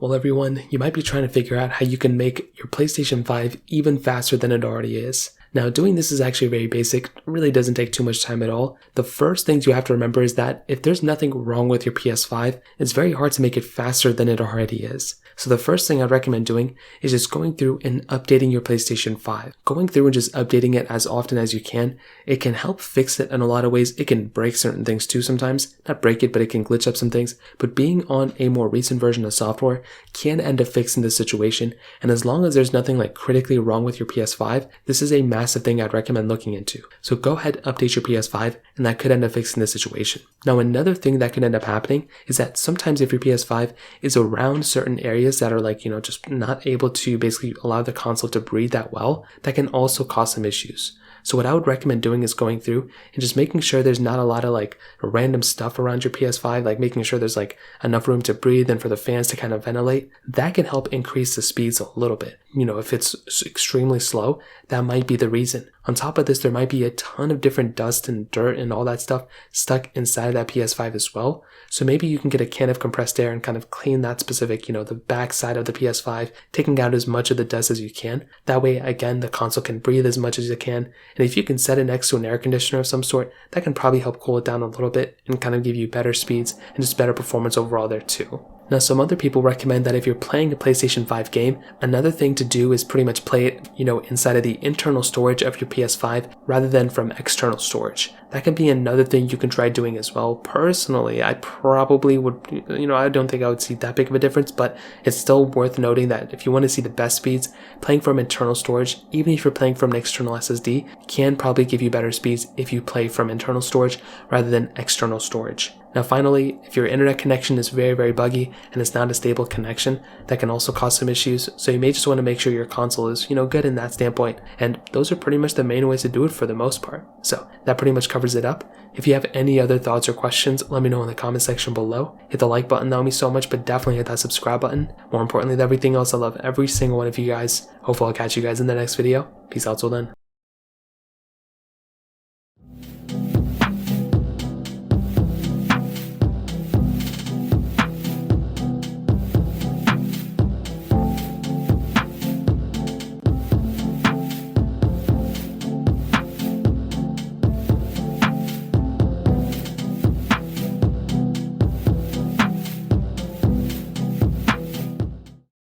Well everyone, you might be trying to figure out how you can make your PlayStation 5 even faster than it already is. Now doing this is actually very basic, it really doesn't take too much time at all. The first things you have to remember is that if there's nothing wrong with your PS5, it's very hard to make it faster than it already is. So the first thing I'd recommend doing is just going through and updating your PlayStation 5. Going through and just updating it as often as you can, it can help fix it in a lot of ways. It can break certain things too sometimes. Not break it, but it can glitch up some things. But being on a more recent version of software can end up fixing the situation. And as long as there's nothing like critically wrong with your PS5, this is a massive thing I'd recommend looking into. So go ahead, update your PS5, and that could end up fixing the situation. Now another thing that could end up happening is that sometimes if your PS5 is around certain areas that are like, just not able to basically allow the console to breathe that well, that can also cause some issues. So what I would recommend doing is going through and just making sure there's not a lot of like random stuff around your PS5, like making sure there's like enough room to breathe and for the fans to kind of ventilate. That can help increase the speeds a little bit. If it's extremely slow, that might be the reason. On top of this, there might be a ton of different dust and dirt and all that stuff stuck inside of that PS5 as well. So maybe you can get a can of compressed air and kind of clean that specific, the back side of the PS5, taking out as much of the dust as you can. That way, again, the console can breathe as much as it can. And if you can set it next to an air conditioner of some sort, that can probably help cool it down a little bit and kind of give you better speeds and just better performance overall there too. Now, some other people recommend that if you're playing a PlayStation 5 game, another thing to do is pretty much play it, inside of the internal storage of your PS5 rather than from external storage. That can be another thing you can try doing as well. Personally, I probably would, I don't think I would see that big of a difference, but it's still worth noting that if you want to see the best speeds, playing from internal storage, even if you're playing from an external SSD, can probably give you better speeds if you play from internal storage rather than external storage. Now finally, if your internet connection is very, very buggy and it's not a stable connection, that can also cause some issues. So you may just want to make sure your console is, good in that standpoint. And those are pretty much the main ways to do it for the most part. So that pretty much covers it up. If you have any other thoughts or questions, let me know in the comment section below. Hit the like button, that would mean so much, but definitely hit that subscribe button. More importantly than everything else, I love every single one of you guys. Hopefully I'll catch you guys in the next video. Peace out till then.